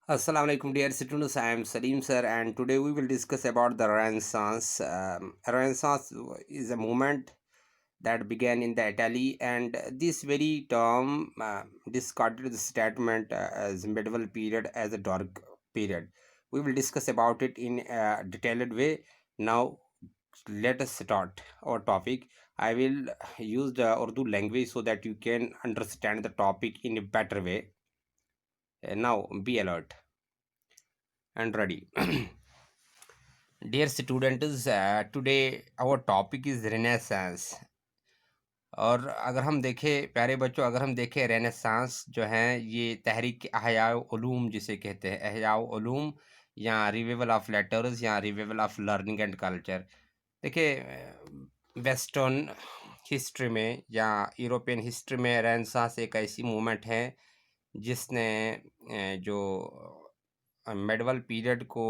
Assalamu alaikum dear students. I am Salim sir, and today we will discuss about the Renaissance. Renaissance is a movement that began in the Italy, and this very term discarded the statement as medieval period as a dark period. We will discuss about it in a detailed way. Now, let us start our topic. I will use the Urdu language so that you can understand the topic in a better way. Now, be alert and ready. Dear students, today our topic is Renaissance. और अगर हम देखें प्यारे बच्चों, अगर हम देखें renaissance जो है ये तहरीक अहया उलूम जिसे कहते हैं, अहया उलूम या रिवाइवल ऑफ लेटर्स या revival of learning and culture. देखिए, वेस्टर्न हिस्ट्री में या यूरोपियन हिस्ट्री में रेनेसांस एक ऐसी मूवमेंट है जिसने जो मेडवल पीरियड को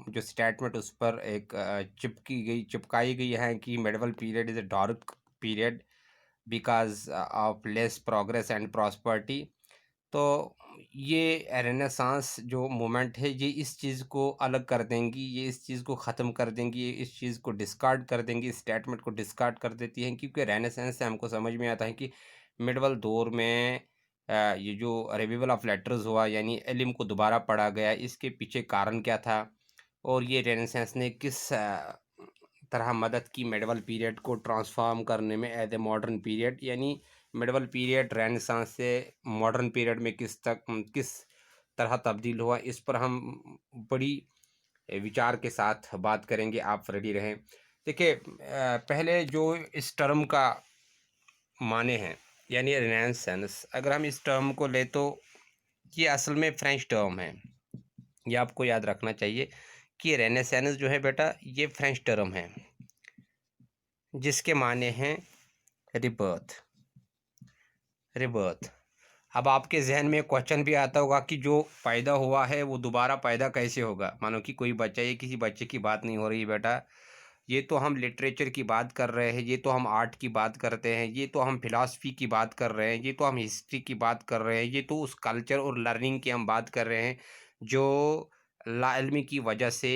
जो स्टेटमेंट उस पर एक चिपकाई गई है कि medieval period is a dark period because of less progress and prosperity. तो ये रेनेसांस जो मूवमेंट है ये इस चीज़ को अलग कर देंगी, ये इस चीज़ को ख़त्म कर देंगी, ये इस चीज़ को डिस्कार्ड कर देंगी, इस स्टेटमेंट को डिस्कार्ड कर देती हैं, क्योंकि रेनेसांस से हमको समझ में आता है कि मिडवल दौर में ये जो रिवाइवल ऑफ लेटर्स हुआ यानी इल्म को दोबारा पढ़ा गया, इसके पीछे कारण क्या था और ये रेनेसांस ने किस तरह मदद की मेडवल पीरियड को ट्रांसफॉर्म करने में एज ए मॉडर्न पीरियड। यानी मेडवल पीरियड रेनेसांस से मॉडर्न पीरियड में किस तरह तब्दील हुआ, इस पर हम बड़ी विचार के साथ बात करेंगे। आप रेडी रहें। देखिए, पहले जो इस टर्म का माने हैं यानी रेनेसांस, अगर हम इस टर्म को ले तो ये असल में फ्रेंच टर्म है। ये आपको याद रखना चाहिए कि रेनेसांस जो है बेटा ये फ्रेंच टर्म है जिसके माने हैं रिबर्थ। रिबर्थ। अब आपके जहन में क्वेश्चन भी आता होगा कि जो पैदा हुआ है वो दोबारा पैदा कैसे होगा। मानो कि कोई बच्चा, ये किसी बच्चे की बात नहीं हो रही बेटा, ये तो हम लिटरेचर की बात कर रहे हैं, ये तो हम आर्ट की बात करते हैं, ये तो हम फिलॉसफी की बात कर रहे हैं, ये तो हम हिस्ट्री की बात कर रहे हैं, ये तो उस कल्चर और लर्निंग की हम बात कर रहे हैं जो लाइल्मी की वजह से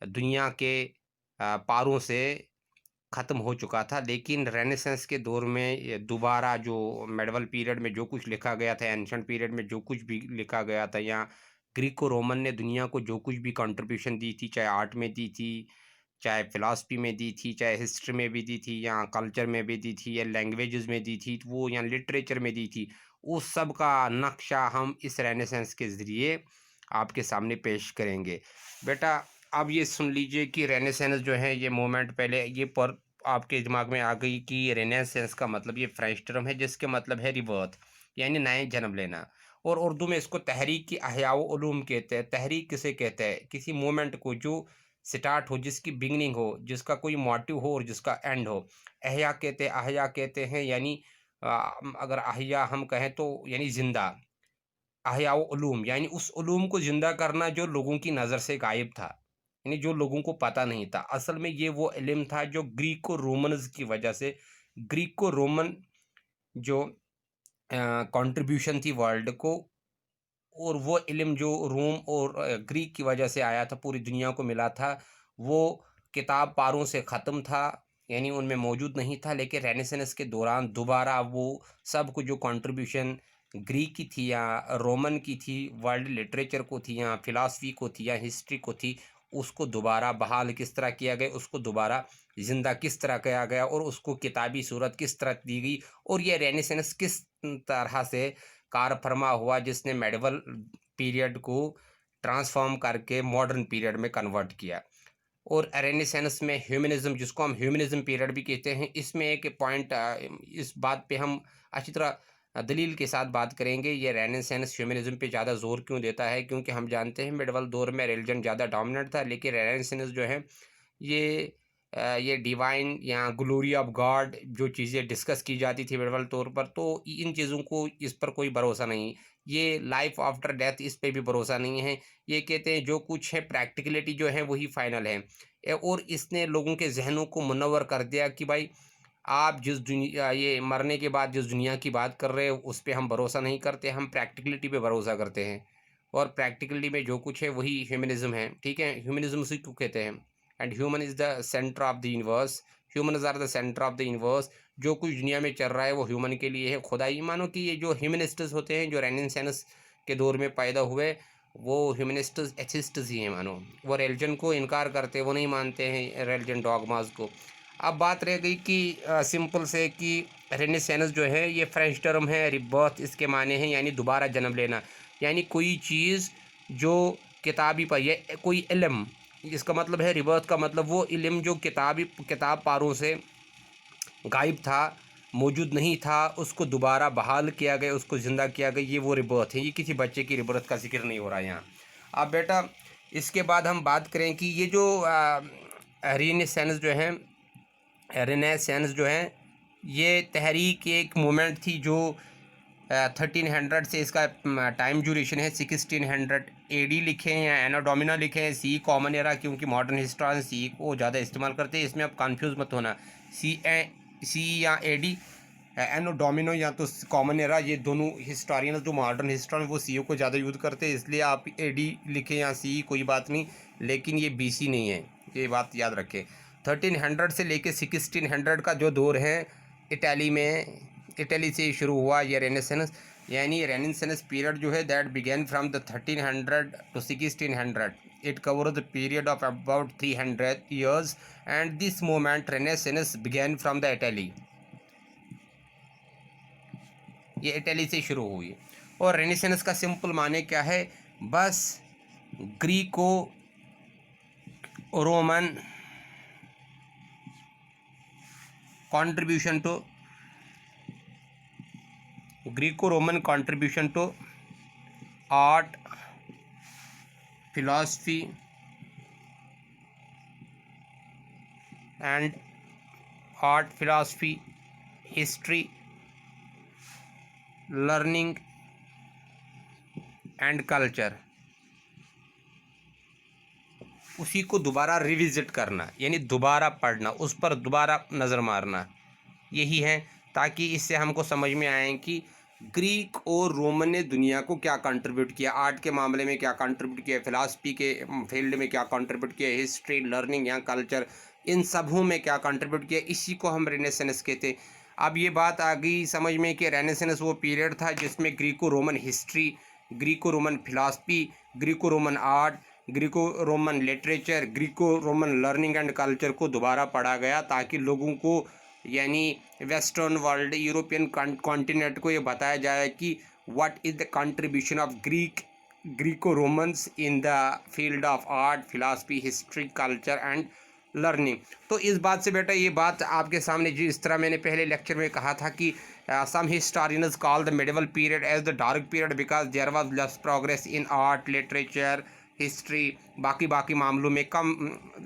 दुनिया के पारों से ख़त्म हो चुका था। लेकिन रेनेसांस के दौर में ये दोबारा जो मेडवल पीरियड में जो कुछ लिखा गया था, एंशिएंट पीरियड में जो कुछ भी लिखा गया था, या ग्रीको रोमन ने दुनिया को जो कुछ भी कंट्रीब्यूशन दी थी, चाहे आर्ट में दी थी, चाहे फिलॉसफी में दी थी, चाहे हिस्ट्री में भी दी थी, या कल्चर में भी दी थी, या लैंग्वेजेस में दी थी, तो वो या लिटरेचर में दी थी, उस सब का नक्शा हम इस रेनेसांस के ज़रिए आपके सामने पेश करेंगे। बेटा, अब ये सुन लीजिए कि रेनेसांस जो है ये मूवमेंट, पहले ये पर आपके दिमाग में आ गई कि रेनेसांस का मतलब ये फ्रेंच टर्म है जिसके मतलब है रिबर्थ यानी नए जन्म लेना, और उर्दू में इसको तहरीक की अहयाओ उलूम कहते हैं। तहरीक किसे कहते हैं? किसी मूवमेंट को जो स्टार्ट हो, जिसकी बिगनिंग हो, जिसका कोई मोटिव हो और जिसका एंड हो। अहया कहते हैं यानी अगर अहया हम कहें तो यानी जिंदा। अहयाओ उलूम यानी उस उलूम को ज़िंदा करना जो लोगों की नज़र से गायब था, यानी जो लोगों को पता नहीं था। असल में ये वो इल्म था जो ग्रीको रोमन्स की वजह से, ग्रीको रोमन जो कंट्रीब्यूशन थी वर्ल्ड को, और वो इल्म जो रोम और ग्रीक की वजह से आया था, पूरी दुनिया को मिला था, वो किताब पारों से ख़त्म था, यानी उनमें मौजूद नहीं था। लेकिन रेनेसांस के दौरान दोबारा वो सब कुछ जो कंट्रीब्यूशन ग्रीक की थी या रोमन की थी, वर्ल्ड लिटरेचर को थी या फिलॉसफी को थी या हिस्ट्री को थी, उसको दोबारा बहाल किस तरह किया गया, उसको दोबारा ज़िंदा किस तरह किया गया और उसको किताबी सूरत किस तरह दी गई, और ये रेनेसांस किस तरह से कारफरमा हुआ जिसने मेडिवल पीरियड को ट्रांसफॉर्म करके मॉडर्न पीरियड में कन्वर्ट किया। और रेनेसांस में ह्यूमनिज्म, जिसको हम ह्यूमनिज्म पीरियड भी कहते हैं, इसमें एक पॉइंट, इस बात पे हम अच्छी तरह दलील के साथ बात करेंगे। ये रेनेसांस ह्यूमनिज्म पे ज़्यादा जोर क्यों देता है? क्योंकि हम जानते हैं मिडवल दौर में रिलीजन ज़्यादा डोमिनेंट था, लेकिन रेनेसांस जो है ये ये डिवाइन या ग्लोरी ऑफ गॉड जो चीज़ें डिस्कस की जाती थी मिडवल तौर पर, तो इन चीज़ों को, इस पर कोई भरोसा नहीं। ये लाइफ आफ्टर डेथ, इस पे भी भरोसा नहीं है। ये कहते हैं जो कुछ है प्रैक्टिकलिटी जो है वही फाइनल है। और इसने लोगों के जहनों को मुनव्वर कर दिया कि भाई, आप जिस दुनिया, ये मरने के बाद जिस दुनिया की बात कर रहे हो उस पे हम भरोसा नहीं करते, हम प्रैक्टिकलिटी पे भरोसा करते हैं। और प्रैक्टिकली में जो कुछ है वही ह्यूमनिज्म है, ठीक है। ह्यूमनिज्म उसी को कहते हैं। And human is the centre of the universe, humans are the centre of the universe. जो कुछ दुनिया में चल रहा है वो ह्यूमन के लिए है। खुदाई मानो कि ये जो ह्यूमनिस्ट्स होते हैं जो रेनेसांस के दौर में पैदा हुए, वो ह्यूमनिस्ट्स एथिस्ट्स ही हैं। मानो वो रिलीजन को इनकार करते, वो नहीं मानते हैं रिलीजन डॉगमास को। अब बात रह गई कि सिंपल से कि रेनेसांस जो है ये फ्रेंच टर्म है, रिबर्थ इसके माने हैं यानी दोबारा जन्म लेना। यानी कोई चीज़ जो किताबी पर या कोई इल्म, इसका मतलब है रिबर्थ का मतलब वो इल्म जो किताब पारों से गायब था, मौजूद नहीं था, उसको दोबारा बहाल किया गया, उसको ज़िंदा किया गया, ये वो रिबर्थ है। ये किसी बच्चे की रिबर्थ का जिक्र नहीं हो रहा है यहाँ। अब बेटा इसके बाद हम बात करें कि ये जो रेनेसांस जो है, रेनेसांस जो है ये तहरीक एक मूवमेंट थी जो 1300 से इसका टाइम ड्यूरेशन है 1600 एडी लिखे हैं या एनो डोमिना लिखे हैं, सी कॉमन एरा, क्योंकि मॉडर्न हिस्ट्रियन सी को ज़्यादा इस्तेमाल करते हैं। इसमें आप कंफ्यूज मत होना, सी या एडी, एनो डोमिनो या तो कॉमन एरा, ये दोनों हिस्टोरियन जो मॉडर्न हिस्ट्रियन वो सी को ज़्यादा यूज़ करते हैं, इसलिए आप एडी लिखें या सी कोई बात नहीं, लेकिन ये बीसी नहीं है, ये बात याद रखें। 1300 से लेके 1600 का जो दौर है इटाली में, इटली से शुरू हुआ ये रेनेसांस। यानी रेनेसांस पीरियड जो है that began from the 1300 to 1600। It cover the period of about 300 years and this movement renaissance began from the Italy. ये इटली से शुरू हुई। और रेनेसांस का सिंपल माने क्या है, बस Greco Roman contribution to Greco-Roman contribution to art, philosophy and art, philosophy, history, learning and culture, उसी को दोबारा रिविजिट करना यानी दोबारा पढ़ना, उस पर दोबारा नज़र मारना, यही है। ताकि इससे हमको समझ में आए कि ग्रीक और रोमन ने दुनिया को क्या कंट्रीब्यूट किया, आर्ट के मामले में क्या कंट्रीब्यूट किया, फिलासफी के फील्ड में क्या कंट्रीब्यूट किया, हिस्ट्री, लर्निंग या कल्चर, इन सबों में क्या कंट्रीब्यूट किया, इसी को हम रेनेसांस कहते। अब ये बात आ गई समझ में कि रेनेसांस वो पीरियड था जिसमें Greco Roman history, Greco Roman philosophy, Greco Roman art, Greco Roman literature, Greco Roman learning and culture को दोबारा पढ़ा गया, ताकि लोगों को यानी वेस्टर्न वर्ल्ड, यूरोपियन कॉन्टिनेंट को ये बताया जाए कि what is the contribution of Greco Romans in the field of art, philosophy, history, culture and learning. तो इस बात से बेटा ये बात आपके सामने जिस तरह मैंने पहले लेक्चर में कहा था कि some historians call the medieval period as the dark period because there was less progress in art, literature, history, बाकी मामलों में कम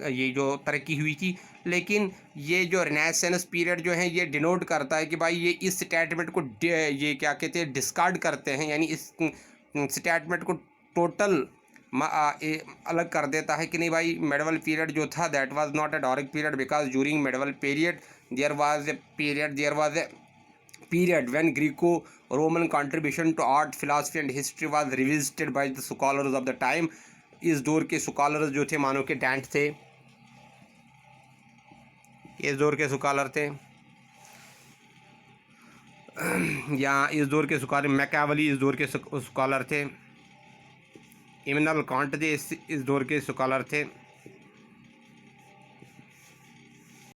ये जो तरक्की हुई थी। लेकिन ये जो रेनेसांस पीरियड जो है ये डिनोट करता है कि भाई ये इस स्टेटमेंट को ये क्या कहते हैं डिस्कार्ड करते हैं, यानी इस स्टेटमेंट को टोटल अलग कर देता है कि नहीं भाई मेडिवल पीरियड जो था that was not a dark period because during medieval period there was a period when Greco Roman contribution to art, philosophy and history was revisited by the scholars of the time. इस दौर के scholars जो थे मानो के dent थे, इस दौर के स्कॉलर थे या इस दौर के स्कॉलर मैकियावेली इस दौर के स्कॉलर थे, इमैनुएल कांट थे इस दौर के स्कॉलर थे।